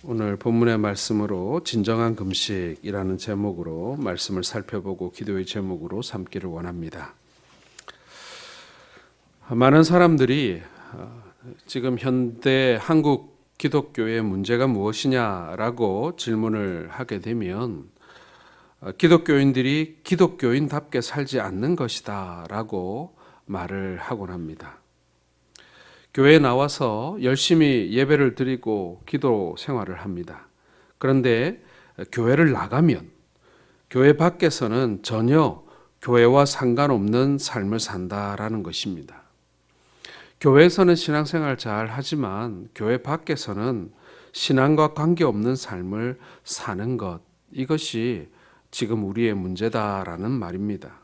오늘 본문의 말씀으로 진정한 금식이라는 제목으로 말씀을 살펴보고 기도의 제목으로 삼기를 원합니다. 많은 사람들이 지금 현대 한국 기독교의 문제가 무엇이냐라고 질문을 하게 되면 기독교인들이 기독교인답게 살지 않는 것이다라고 말을 하곤 합니다. 교회에 나와서 열심히 예배를 드리고 기도 생활을 합니다. 그런데 교회를 나가면 교회 밖에서는 전혀 교회와 상관없는 삶을 산다라는 것입니다. 교회에서는 신앙생활 잘 하지만 교회 밖에서는 신앙과 관계없는 삶을 사는 것, 이것이 지금 우리의 문제다라는 말입니다.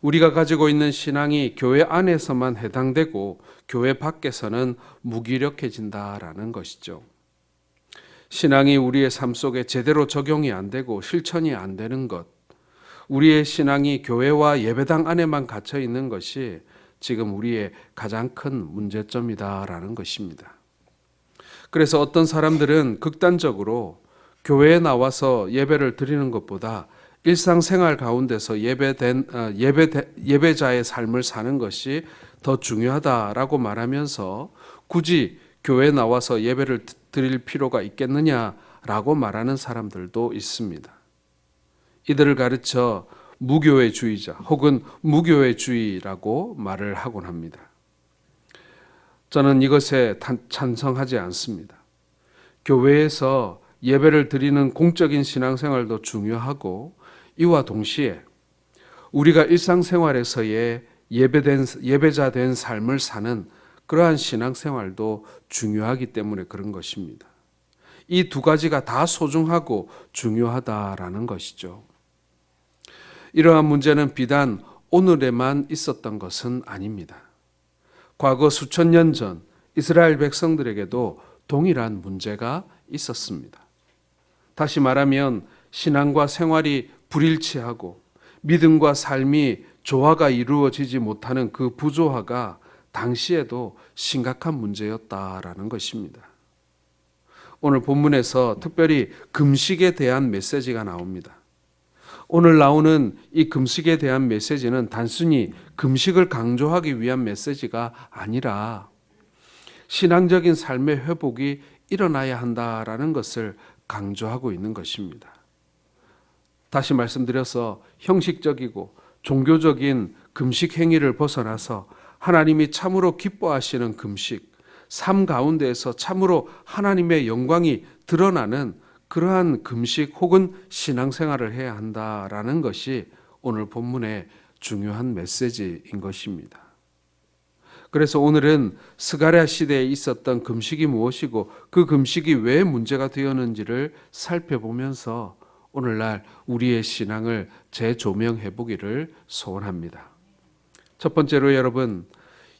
우리가 가지고 있는 신앙이 교회 안에서만 해당되고 교회 밖에서는 무기력해진다라는 것이죠. 신앙이 우리의 삶 속에 제대로 적용이 안 되고 실천이 안 되는 것, 우리의 신앙이 교회와 예배당 안에만 갇혀 있는 것이 지금 우리의 가장 큰 문제점이다라는 것입니다. 그래서 어떤 사람들은 극단적으로 교회에 나와서 예배를 드리는 것보다 일상생활 가운데서 예배자의 삶을 사는 것이 더 중요하다라고 말하면서 굳이 교회에 나와서 예배를 드릴 필요가 있겠느냐라고 말하는 사람들도 있습니다. 이들을 가르쳐 무교회주의자 혹은 무교회주의라고 말을 하곤 합니다. 저는 이것에 찬성하지 않습니다. 교회에서 예배를 드리는 공적인 신앙생활도 중요하고 이와 동시에 우리가 일상생활에서의 예배자 된 삶을 사는 그러한 신앙생활도 중요하기 때문에 그런 것입니다. 이 두 가지가 다 소중하고 중요하다라는 것이죠. 이러한 문제는 비단 오늘에만 있었던 것은 아닙니다. 과거 수천 년 전 이스라엘 백성들에게도 동일한 문제가 있었습니다. 다시 말하면 신앙과 생활이 불일치하고 믿음과 삶이 조화가 이루어지지 못하는 그 부조화가 당시에도 심각한 문제였다라는 것입니다. 오늘 본문에서 특별히 금식에 대한 메시지가 나옵니다. 오늘 나오는 이 금식에 대한 메시지는 단순히 금식을 강조하기 위한 메시지가 아니라 신앙적인 삶의 회복이 일어나야 한다라는 것을 강조하고 있는 것입니다. 다시 말씀드려서 형식적이고 종교적인 금식 행위를 벗어나서 하나님이 참으로 기뻐하시는 금식, 삶 가운데에서 참으로 하나님의 영광이 드러나는 그러한 금식 혹은 신앙생활을 해야 한다라는 것이 오늘 본문의 중요한 메시지인 것입니다. 그래서 오늘은 스가랴 시대에 있었던 금식이 무엇이고 그 금식이 왜 문제가 되었는지를 살펴보면서 오늘날 우리의 신앙을 재조명해 보기를 소원합니다. 첫 번째로 여러분,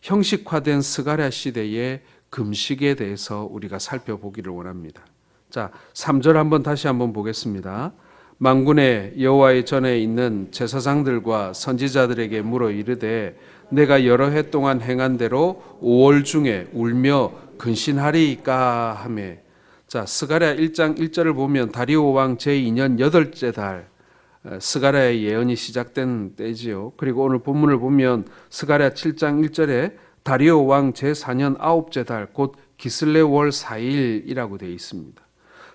형식화된 스가랴 시대의 금식에 대해서 우리가 살펴보기를 원합니다. 자, 3절 다시 한번 보겠습니다. 만군의 여호와의 전에 있는 제사장들과 선지자들에게 물어 이르되 내가 여러 해 동안 행한 대로 5월 중에 울며 근신하리이까 하며. 자, 스가랴 1장 1절을 보면 다리오 왕 제2년 8째 달 스가랴의 예언이 시작된 때지요. 그리고 오늘 본문을 보면 스가랴 7장 1절에 다리오 왕 제4년 9째 달 곧 기슬레월 4일이라고 되어 있습니다.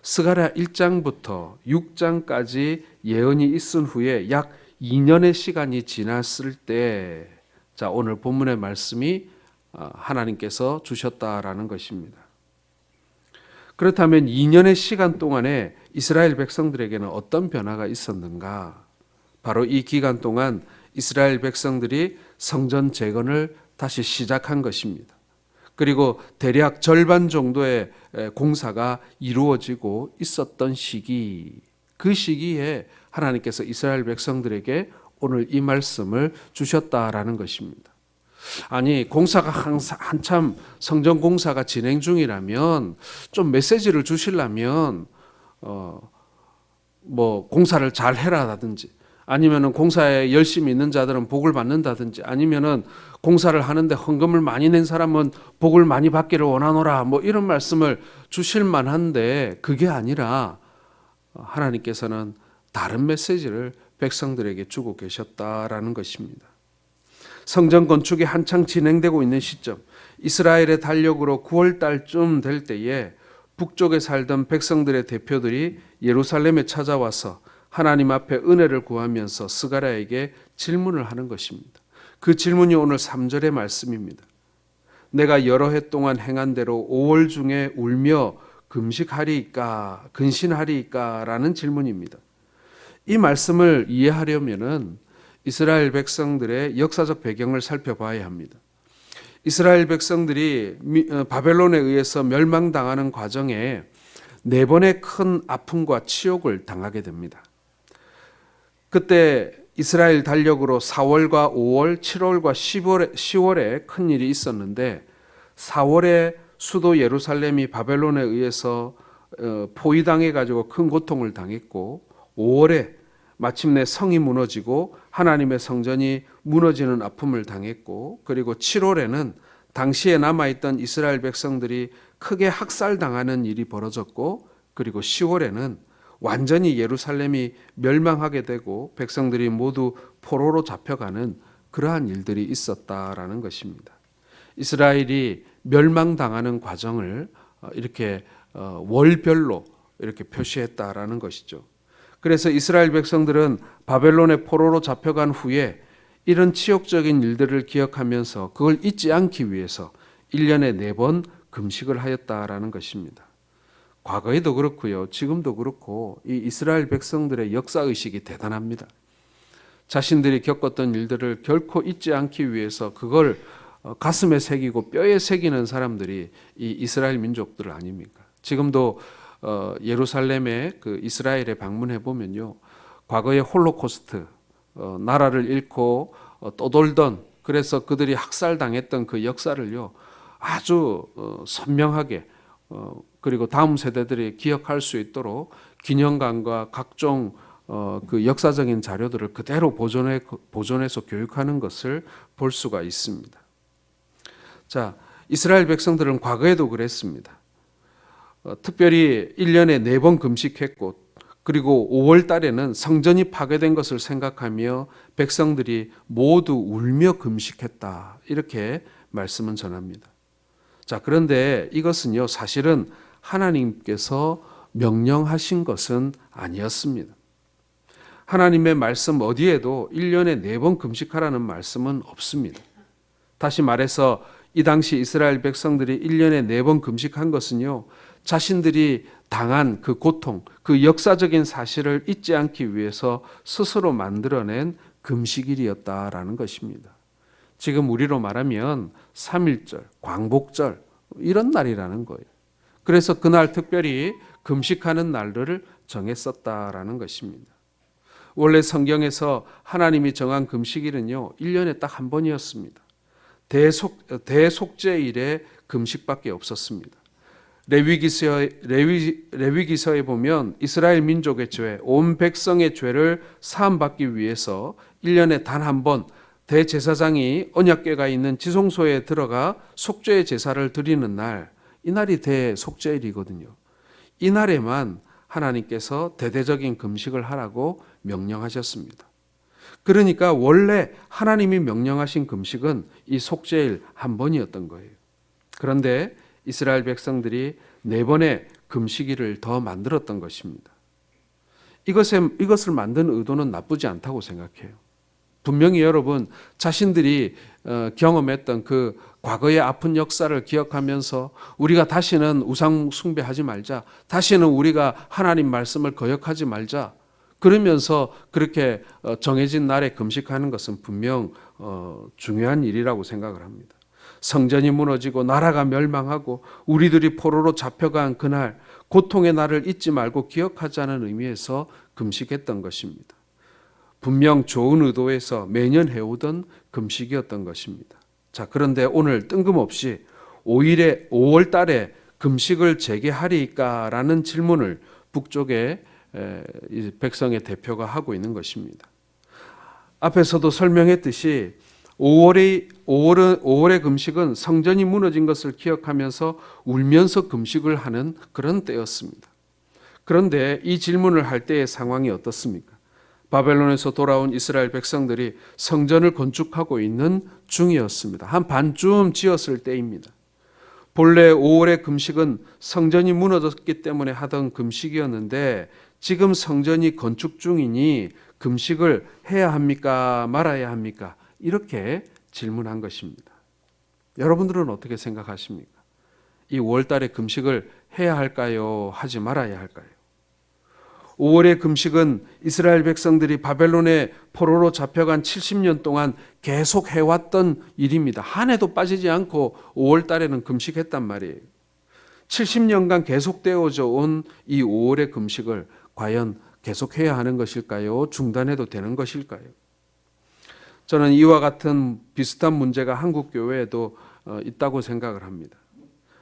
스가랴 1장부터 6장까지 예언이 있은 후에 약 2년의 시간이 지났을 때, 자, 오늘 본문의 말씀이 하나님께서 주셨다라는 것입니다. 그렇다면 2년의 시간 동안에 이스라엘 백성들에게는 어떤 변화가 있었는가? 바로 이 기간 동안 이스라엘 백성들이 성전 재건을 다시 시작한 것입니다. 그리고 대략 절반 정도의 공사가 이루어지고 있었던 시기, 그 시기에 하나님께서 이스라엘 백성들에게 오늘 이 말씀을 주셨다라는 것입니다. 아니, 공사가 한참 성전 공사가 진행 중이라면 좀 메시지를 주시려면 공사를 잘 해라라든지 아니면은 공사에 열심히 있는 자들은 복을 받는다든지, 아니면은 공사를 하는데 헌금을 많이 낸 사람은 복을 많이 받기를 원하노라, 뭐 이런 말씀을 주실 만한데, 그게 아니라 하나님께서는 다른 메시지를 백성들에게 주고 계셨다라는 것입니다. 성전 건축이 한창 진행되고 있는 시점, 이스라엘의 달력으로 9월 달쯤 될 때에 북쪽에 살던 백성들의 대표들이 예루살렘에 찾아와서 하나님 앞에 은혜를 구하면서 스가랴에게 질문을 하는 것입니다. 그 질문이 오늘 3절의 말씀입니다. 내가 여러 해 동안 행한 대로 5월 중에 울며 금식하리이까 근신하리이까 라는 질문입니다. 이 말씀을 이해하려면은 이스라엘 백성들의 역사적 배경을 살펴봐야 합니다. 이스라엘 백성들이 바벨론에 의해서 멸망당하는 과정에 4번의 큰 아픔과 치욕을 당하게 됩니다. 그때 이스라엘 달력으로 4월과 5월, 7월과 10월에 큰 일이 있었는데, 4월에 수도 예루살렘이 바벨론에 의해서 포위당해 가지고 큰 고통을 당했고, 5월에 마침내 성이 무너지고 하나님의 성전이 무너지는 아픔을 당했고, 그리고 7월에는 당시에 남아있던 이스라엘 백성들이 크게 학살당하는 일이 벌어졌고, 그리고 10월에는 완전히 예루살렘이 멸망하게 되고 백성들이 모두 포로로 잡혀가는 그러한 일들이 있었다라는 것입니다. 이스라엘이 멸망당하는 과정을 이렇게 월별로 이렇게 표시했다라는 것이죠. 그래서 이스라엘 백성들은 바벨론의 포로로 잡혀간 후에 이런 치욕적인 일들을 기억하면서 그걸 잊지 않기 위해서 1년에 4번 금식을 하였다라는 것입니다. 과거에도 그렇고요, 지금도 그렇고 이 이스라엘 백성들의 역사의식이 대단합니다. 자신들이 겪었던 일들을 결코 잊지 않기 위해서 그걸 가슴에 새기고 뼈에 새기는 사람들이 이 이스라엘 민족들 아닙니까? 지금도 예루살렘에 그 이스라엘에 방문해 보면요, 과거의 홀로코스트, 나라를 잃고 떠돌던, 그래서 그들이 학살당했던 그 역사를요 아주 선명하게 그리고 다음 세대들이 기억할 수 있도록 기념관과 각종 그 역사적인 자료들을 그대로 보존해서 교육하는 것을 볼 수가 있습니다. 자, 이스라엘 백성들은 과거에도 그랬습니다. 특별히 1년에 4번 금식했고, 그리고 5월 달에는 성전이 파괴된 것을 생각하며 백성들이 모두 울며 금식했다, 이렇게 말씀은 전합니다. 자, 그런데 이것은요 사실은 하나님께서 명령하신 것은 아니었습니다. 하나님의 말씀 어디에도 1년에 4번 금식하라는 말씀은 없습니다. 다시 말해서 이 당시 이스라엘 백성들이 1년에 4번 금식한 것은요, 자신들이 당한 그 고통, 그 역사적인 사실을 잊지 않기 위해서 스스로 만들어낸 금식일이었다라는 것입니다. 지금 우리로 말하면 3.1절, 광복절 이런 날이라는 거예요. 그래서 그날 특별히 금식하는 날들을 정했었다라는 것입니다. 원래 성경에서 하나님이 정한 금식일은요 1년에 딱 한 번이었습니다. 대속죄일에 금식밖에 없었습니다. 레위기서에 보면 이스라엘 민족의 죄, 온 백성의 죄를 사함받기 위해서 1년에 단 한 번 대제사장이 언약궤가 있는 지성소에 들어가 속죄의 제사를 드리는 날, 이 날이 대속죄일이거든요. 이 날에만 하나님께서 대대적인 금식을 하라고 명령하셨습니다. 그러니까 원래 하나님이 명령하신 금식은 이 속죄일 한 번이었던 거예요. 그런데 이스라엘 백성들이 4번의 금식일을 더 만들었던 것입니다. 이것을 만든 의도는 나쁘지 않다고 생각해요. 분명히 여러분 자신들이 경험했던 그 과거의 아픈 역사를 기억하면서 우리가 다시는 우상 숭배하지 말자, 다시는 우리가 하나님 말씀을 거역하지 말자, 그러면서 그렇게 정해진 날에 금식하는 것은 분명 중요한 일이라고 생각을 합니다. 성전이 무너지고 나라가 멸망하고 우리들이 포로로 잡혀간 그날, 고통의 날을 잊지 말고 기억하자는 의미에서 금식했던 것입니다. 분명 좋은 의도에서 매년 해오던 금식이었던 것입니다. 자, 그런데 오늘 뜬금없이 5월 달에 금식을 재개하리까라는 질문을 북쪽의 백성의 대표가 하고 있는 것입니다. 앞에서도 설명했듯이 5월의 금식은 성전이 무너진 것을 기억하면서 울면서 금식을 하는 그런 때였습니다. 그런데 이 질문을 할 때의 상황이 어떻습니까? 바벨론에서 돌아온 이스라엘 백성들이 성전을 건축하고 있는 중이었습니다. 한 반쯤 지었을 때입니다. 본래 5월의 금식은 성전이 무너졌기 때문에 하던 금식이었는데 지금 성전이 건축 중이니 금식을 해야 합니까? 말아야 합니까? 이렇게 질문한 것입니다. 여러분들은 어떻게 생각하십니까? 이 5월달에 금식을 해야 할까요? 하지 말아야 할까요? 5월의 금식은 이스라엘 백성들이 바벨론의 포로로 잡혀간 70년 동안 계속 해왔던 일입니다. 한 해도 빠지지 않고 5월달에는 금식했단 말이에요. 70년간 계속되어져 온 이 5월의 금식을 과연 계속해야 하는 것일까요? 중단해도 되는 것일까요? 저는 이와 같은 비슷한 문제가 한국 교회에도 있다고 생각을 합니다.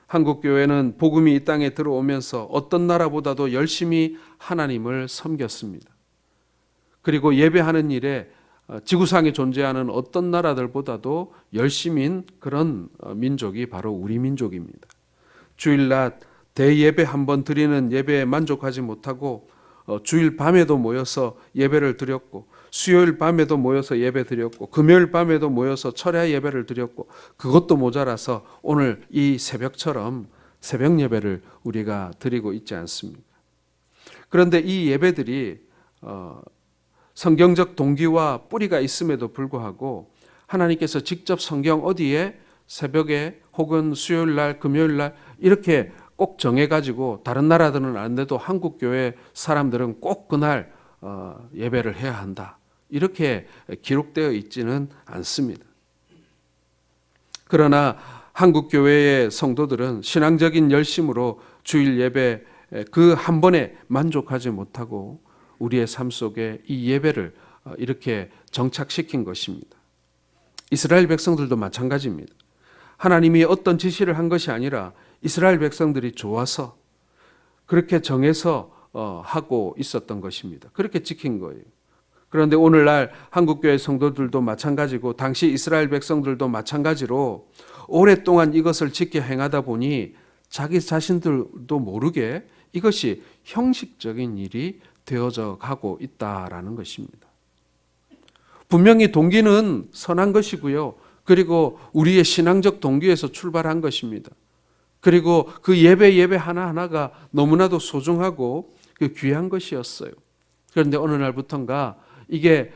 한국 교회는 복음이 이 땅에 들어오면서 어떤 나라보다도 열심히 하나님을 섬겼습니다. 그리고 예배하는 일에 지구상에 존재하는 어떤 나라들보다도 열심인 그런 민족이 바로 우리 민족입니다. 주일날 대예배 한번 드리는 예배에 만족하지 못하고 주일 밤에도 모여서 예배를 드렸고 수요일 밤에도 모여서 예배 드렸고 금요일 밤에도 모여서 철야 예배를 드렸고 그것도 모자라서 오늘 이 새벽처럼 새벽 예배를 우리가 드리고 있지 않습니까? 그런데 이 예배들이 성경적 동기와 뿌리가 있음에도 불구하고 하나님께서 직접 성경 어디에 새벽에 혹은 수요일 날 금요일 날 이렇게 꼭 정해가지고 다른 나라들은 안 돼도 한국 교회 사람들은 꼭 그날 예배를 해야 한다. 이렇게 기록되어 있지는 않습니다. 그러나 한국 교회의 성도들은 신앙적인 열심으로 주일 예배 그 한 번에 만족하지 못하고 우리의 삶 속에 이 예배를 이렇게 정착시킨 것입니다. 이스라엘 백성들도 마찬가지입니다. 하나님이 어떤 지시를 한 것이 아니라 이스라엘 백성들이 좋아서 그렇게 정해서 하고 있었던 것입니다. 그렇게 지킨 거예요. 그런데 오늘날 한국교회 성도들도 마찬가지고 당시 이스라엘 백성들도 마찬가지로 오랫동안 이것을 지켜 행하다 보니 자기 자신들도 모르게 이것이 형식적인 일이 되어져 가고 있다라는 것입니다. 분명히 동기는 선한 것이고요. 그리고 우리의 신앙적 동기에서 출발한 것입니다. 그리고 그 예배 하나하나가 너무나도 소중하고 귀한 것이었어요. 그런데 어느 날부터인가 이게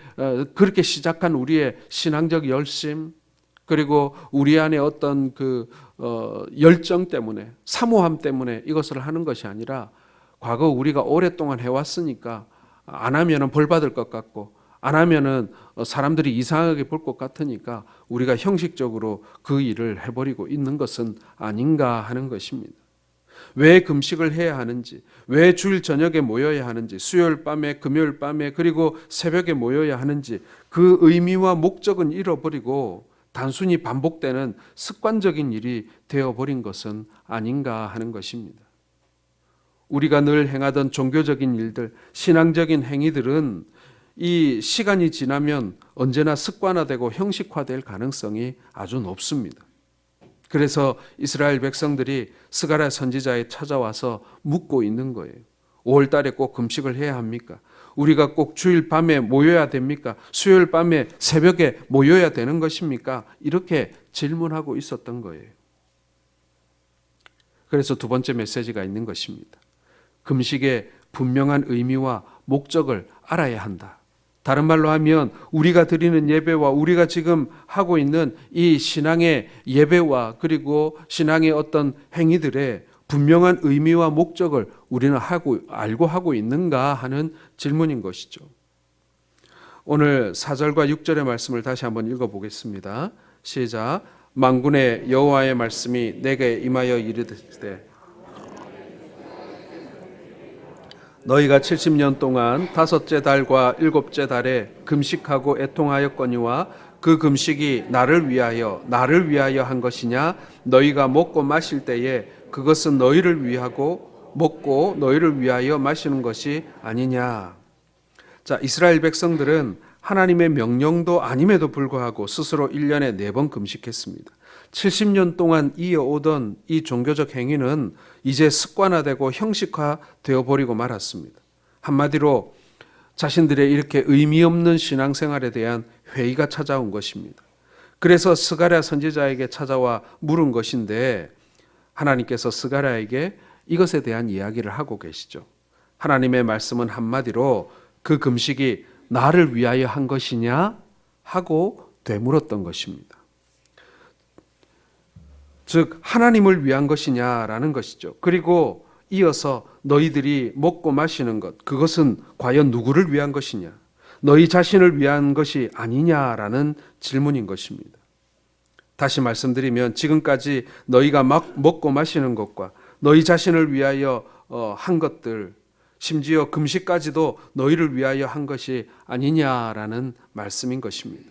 그렇게 시작한 우리의 신앙적 열심 그리고 우리 안에 어떤 그 열정 때문에 사모함 때문에 이것을 하는 것이 아니라 과거 우리가 오랫동안 해왔으니까 안 하면은 벌 받을 것 같고 안 하면은 사람들이 이상하게 볼 것 같으니까 우리가 형식적으로 그 일을 해버리고 있는 것은 아닌가 하는 것입니다. 왜 금식을 해야 하는지, 왜 주일 저녁에 모여야 하는지, 수요일 밤에, 금요일 밤에, 그리고 새벽에 모여야 하는지 그 의미와 목적은 잃어버리고 단순히 반복되는 습관적인 일이 되어버린 것은 아닌가 하는 것입니다. 우리가 늘 행하던 종교적인 일들, 신앙적인 행위들은 이 시간이 지나면 언제나 습관화되고 형식화될 가능성이 아주 높습니다. 그래서 이스라엘 백성들이 스가랴 선지자에 찾아와서 묻고 있는 거예요. 5월 달에 꼭 금식을 해야 합니까? 우리가 꼭 주일 밤에 모여야 됩니까? 수요일 밤에 새벽에 모여야 되는 것입니까? 이렇게 질문하고 있었던 거예요. 그래서 두 번째 메시지가 있는 것입니다. 금식의 분명한 의미와 목적을 알아야 한다. 다른 말로 하면 우리가 드리는 예배와 우리가 지금 하고 있는 이 신앙의 예배와 그리고 신앙의 어떤 행위들의 분명한 의미와 목적을 우리는 알고 하고 있는가 하는 질문인 것이죠. 오늘 4절과 6절의 말씀을 다시 한번 읽어보겠습니다. 시작. 만군의 여호와의 말씀이 내게 임하여 이르되 너희가 70년 동안 다섯째 달과 일곱째 달에 금식하고 애통하였거니와 그 금식이 나를 위하여 한 것이냐? 너희가 먹고 마실 때에 그것은 너희를 위하고 먹고 너희를 위하여 마시는 것이 아니냐? 자, 이스라엘 백성들은 하나님의 명령도 아님에도 불구하고 스스로 1년에 4번 금식했습니다. 70년 동안 이어오던 이 종교적 행위는 이제 습관화되고 형식화되어 버리고 말았습니다. 한마디로 자신들의 이렇게 의미 없는 신앙생활에 대한 회의가 찾아온 것입니다. 그래서 스가랴 선지자에게 찾아와 물은 것인데 하나님께서 스가랴에게 이것에 대한 이야기를 하고 계시죠. 하나님의 말씀은 한마디로 그 금식이 나를 위하여 한 것이냐 하고 되물었던 것입니다. 즉 하나님을 위한 것이냐라는 것이죠. 그리고 이어서 너희들이 먹고 마시는 것, 그것은 과연 누구를 위한 것이냐? 너희 자신을 위한 것이 아니냐라는 질문인 것입니다. 다시 말씀드리면 지금까지 너희가 막 먹고 마시는 것과 너희 자신을 위하여 한 것들, 심지어 금식까지도 너희를 위하여 한 것이 아니냐라는 말씀인 것입니다.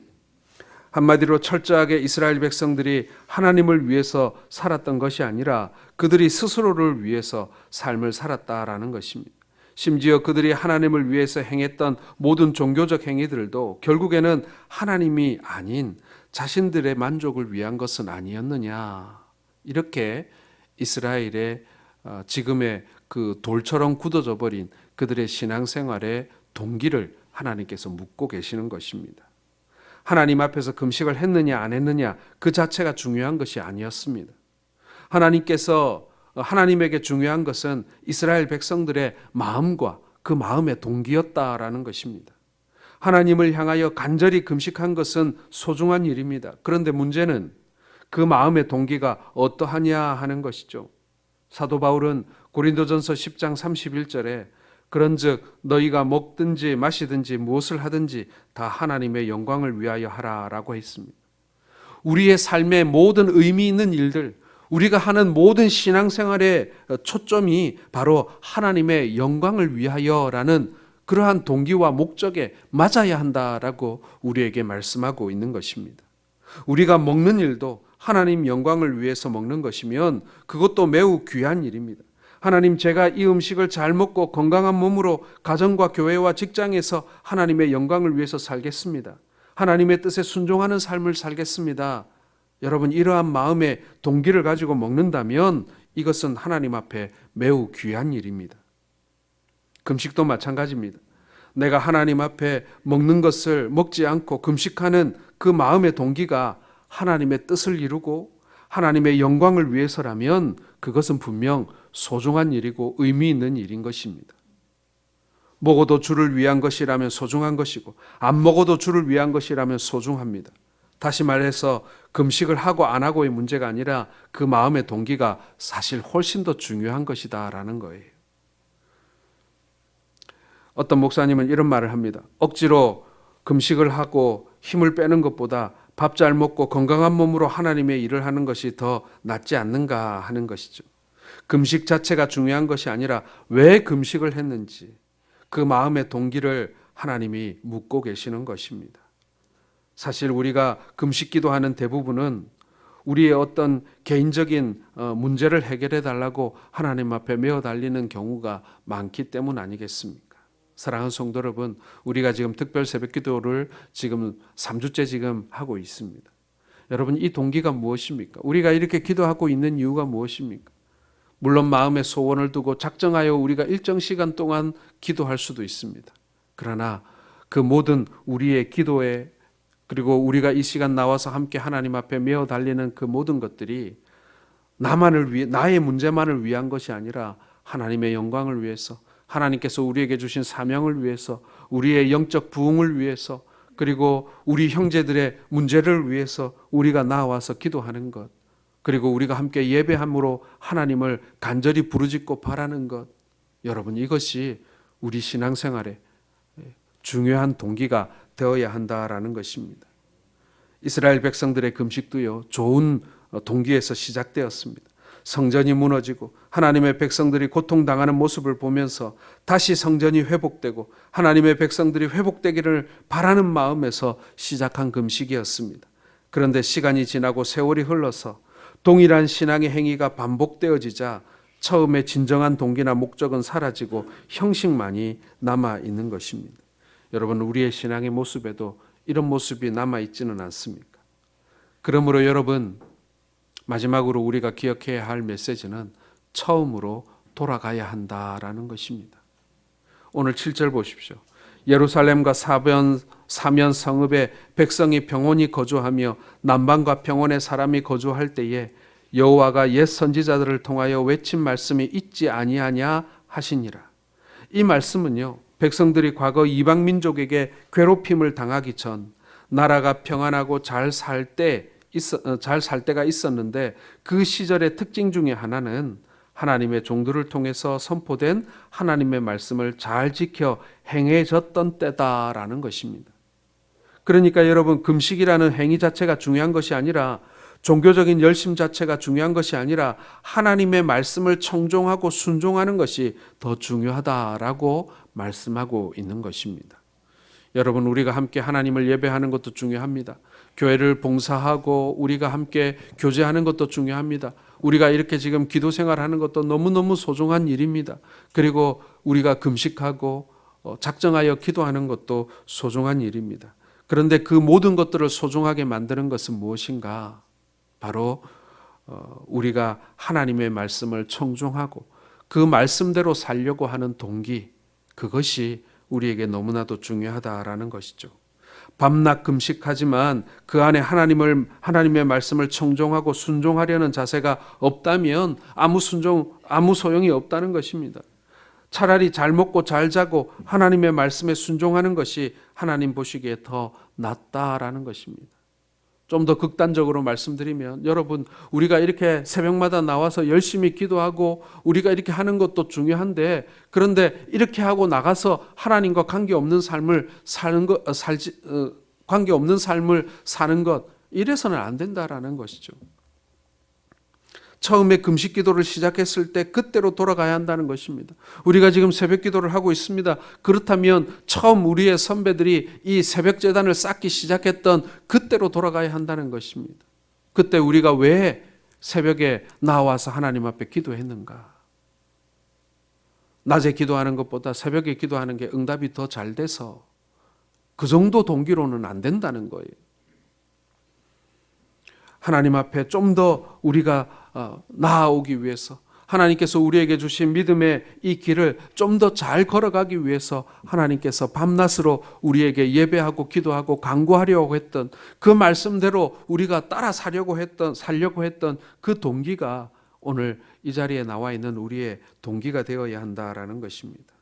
한마디로 철저하게 이스라엘 백성들이 하나님을 위해서 살았던 것이 아니라 그들이 스스로를 위해서 삶을 살았다라는 것입니다. 심지어 그들이 하나님을 위해서 행했던 모든 종교적 행위들도 결국에는 하나님이 아닌 자신들의 만족을 위한 것은 아니었느냐. 이렇게 이스라엘의 지금의 그 돌처럼 굳어져 버린 그들의 신앙생활의 동기를 하나님께서 묻고 계시는 것입니다. 하나님 앞에서 금식을 했느냐 안 했느냐 그 자체가 중요한 것이 아니었습니다. 하나님에게 중요한 것은 이스라엘 백성들의 마음과 그 마음의 동기였다라는 것입니다. 하나님을 향하여 간절히 금식한 것은 소중한 일입니다. 그런데 문제는 그 마음의 동기가 어떠하냐 하는 것이죠. 사도 바울은 고린도전서 10장 31절에 그런즉 너희가 먹든지 마시든지 무엇을 하든지 다 하나님의 영광을 위하여 하라라고 했습니다. 우리의 삶의 모든 의미 있는 일들, 우리가 하는 모든 신앙생활의 초점이 바로 하나님의 영광을 위하여라는 그러한 동기와 목적에 맞아야 한다라고 우리에게 말씀하고 있는 것입니다. 우리가 먹는 일도 하나님 영광을 위해서 먹는 것이면 그것도 매우 귀한 일입니다. 하나님, 제가 이 음식을 잘 먹고 건강한 몸으로 가정과 교회와 직장에서 하나님의 영광을 위해서 살겠습니다. 하나님의 뜻에 순종하는 삶을 살겠습니다. 여러분, 이러한 마음의 동기를 가지고 먹는다면 이것은 하나님 앞에 매우 귀한 일입니다. 금식도 마찬가지입니다. 내가 하나님 앞에 먹는 것을 먹지 않고 금식하는 그 마음의 동기가 하나님의 뜻을 이루고 하나님의 영광을 위해서라면 그것은 분명 소중한 일이고 의미 있는 일인 것입니다. 먹어도 주를 위한 것이라면 소중한 것이고 안 먹어도 주를 위한 것이라면 소중합니다. 다시 말해서 금식을 하고 안 하고의 문제가 아니라 그 마음의 동기가 사실 훨씬 더 중요한 것이다라는 거예요. 어떤 목사님은 이런 말을 합니다. 억지로 금식을 하고 힘을 빼는 것보다 밥 잘 먹고 건강한 몸으로 하나님의 일을 하는 것이 더 낫지 않는가 하는 것이죠. 금식 자체가 중요한 것이 아니라 왜 금식을 했는지 그 마음의 동기를 하나님이 묻고 계시는 것입니다. 사실 우리가 금식 기도하는 대부분은 우리의 어떤 개인적인 문제를 해결해 달라고 하나님 앞에 메어 달리는 경우가 많기 때문 아니겠습니까? 사랑하는 성도 여러분, 우리가 지금 특별 새벽 기도를 지금 3주째 지금 하고 있습니다. 여러분, 이 동기가 무엇입니까? 우리가 이렇게 기도하고 있는 이유가 무엇입니까? 물론 마음의 소원을 두고 작정하여 우리가 일정 시간 동안 기도할 수도 있습니다. 그러나 그 모든 우리의 기도에 그리고 우리가 이 시간 나와서 함께 하나님 앞에 메어 달리는 그 모든 것들이 나의 문제만을 위한 것이 아니라 하나님의 영광을 위해서, 하나님께서 우리에게 주신 사명을 위해서, 우리의 영적 부흥을 위해서, 그리고 우리 형제들의 문제를 위해서 우리가 나와서 기도하는 것, 그리고 우리가 함께 예배함으로 하나님을 간절히 부르짖고 바라는 것, 여러분, 이것이 우리 신앙생활의 중요한 동기가 되어야 한다라는 것입니다. 이스라엘 백성들의 금식도요, 좋은 동기에서 시작되었습니다. 성전이 무너지고 하나님의 백성들이 고통당하는 모습을 보면서 다시 성전이 회복되고 하나님의 백성들이 회복되기를 바라는 마음에서 시작한 금식이었습니다. 그런데 시간이 지나고 세월이 흘러서 동일한 신앙의 행위가 반복되어지자 처음에 진정한 동기나 목적은 사라지고 형식만이 남아 있는 것입니다. 여러분, 우리의 신앙의 모습에도 이런 모습이 남아있지는 않습니까? 그러므로 여러분, 마지막으로 우리가 기억해야 할 메시지는 처음으로 돌아가야 한다라는 것입니다. 오늘 7절 보십시오. 예루살렘과 사면 성읍에 백성이 평온히 거주하며 남방과 평원에 사람이 거주할 때에 여호와가 옛 선지자들을 통하여 외친 말씀이 있지 아니하냐 하시니라. 이 말씀은요, 백성들이 과거 이방 민족에게 괴롭힘을 당하기 전 나라가 평안하고 잘 살 때가 있었는데, 그 시절의 특징 중에 하나는 하나님의 종들을 통해서 선포된 하나님의 말씀을 잘 지켜 행해졌던 때다라는 것입니다. 그러니까 여러분, 금식이라는 행위 자체가 중요한 것이 아니라, 종교적인 열심 자체가 중요한 것이 아니라 하나님의 말씀을 청종하고 순종하는 것이 더 중요하다라고 말씀하고 있는 것입니다. 여러분, 우리가 함께 하나님을 예배하는 것도 중요합니다. 교회를 봉사하고 우리가 함께 교제하는 것도 중요합니다. 우리가 이렇게 지금 기도 생활하는 것도 너무너무 소중한 일입니다. 그리고 우리가 금식하고 작정하여 기도하는 것도 소중한 일입니다. 그런데 그 모든 것들을 소중하게 만드는 것은 무엇인가? 바로 우리가 하나님의 말씀을 청종하고 그 말씀대로 살려고 하는 동기, 그것이 우리에게 너무나도 중요하다라는 것이죠. 밤낮 금식하지만 그 안에 하나님의 말씀을 청종하고 순종하려는 자세가 없다면 아무 소용이 없다는 것입니다. 차라리 잘 먹고 잘 자고 하나님의 말씀에 순종하는 것이 하나님 보시기에 더 낫다라는 것입니다. 좀 더 극단적으로 말씀드리면, 여러분, 우리가 이렇게 새벽마다 나와서 열심히 기도하고 우리가 이렇게 하는 것도 중요한데, 그런데 이렇게 하고 나가서 하나님과 관계없는 삶을 사는 것, 이래서는 안 된다라는 것이죠. 처음에 금식 기도를 시작했을 때 그때로 돌아가야 한다는 것입니다. 우리가 지금 새벽 기도를 하고 있습니다. 그렇다면 처음 우리의 선배들이 이 새벽 제단을 쌓기 시작했던 그때로 돌아가야 한다는 것입니다. 그때 우리가 왜 새벽에 나와서 하나님 앞에 기도했는가? 낮에 기도하는 것보다 새벽에 기도하는 게 응답이 더 잘 돼서 그 정도 동기로는 안 된다는 거예요. 하나님 앞에 좀 더 우리가 나아오기 위해서, 하나님께서 우리에게 주신 믿음의 이 길을 좀 더 잘 걸어가기 위해서 하나님께서 밤낮으로 우리에게 예배하고 기도하고 간구하려고 했던 그 말씀대로 우리가 따라 살려고 했던 그 동기가 오늘 이 자리에 나와 있는 우리의 동기가 되어야 한다라는 것입니다.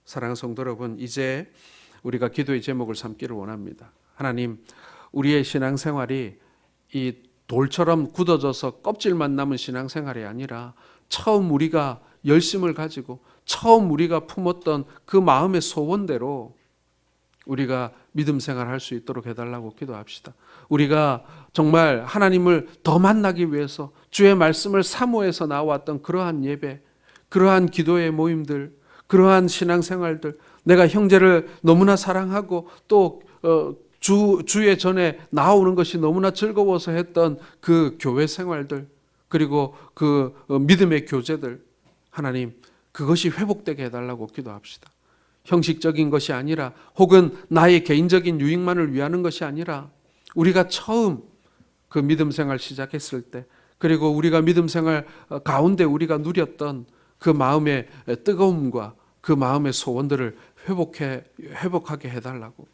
사랑하는 성도 여러분, 이제 우리가 기도의 제목을 삼기를 원합니다. 하나님, 우리의 신앙생활이 이 돌처럼 굳어져서 껍질만 남은 신앙생활이 아니라 처음 우리가 열심을 가지고 처음 우리가 품었던 그 마음의 소원대로 우리가 믿음 생활할 수 있도록 해달라고 기도합시다. 우리가 정말 하나님을 더 만나기 위해서 주의 말씀을 사모해서 나왔던 그러한 예배, 그러한 기도의 모임들, 그러한 신앙생활들, 내가 형제를 너무나 사랑하고 또 주의 전에 나오는 것이 너무나 즐거워서 했던 그 교회 생활들, 그리고 그 믿음의 교제들, 하나님, 그것이 회복되게 해달라고 기도합시다. 형식적인 것이 아니라, 혹은 나의 개인적인 유익만을 위하는 것이 아니라, 우리가 처음 그 믿음 생활 시작했을 때, 그리고 우리가 믿음 생활 가운데 우리가 누렸던 그 마음의 뜨거움과 그 마음의 소원들을 회복하게 해달라고.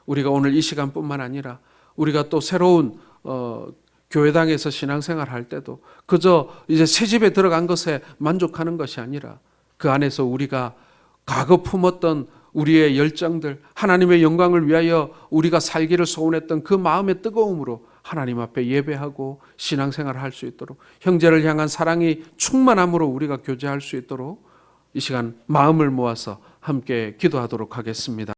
우리가 오늘 이 시간뿐만 아니라 우리가 또 새로운 교회당에서 신앙생활 할 때도 그저 이제 새 집에 들어간 것에 만족하는 것이 아니라 그 안에서 우리가 과거 품었던 우리의 열정들, 하나님의 영광을 위하여 우리가 살기를 소원했던 그 마음의 뜨거움으로 하나님 앞에 예배하고 신앙생활을 할 수 있도록, 형제를 향한 사랑이 충만함으로 우리가 교제할 수 있도록 이 시간 마음을 모아서 함께 기도하도록 하겠습니다.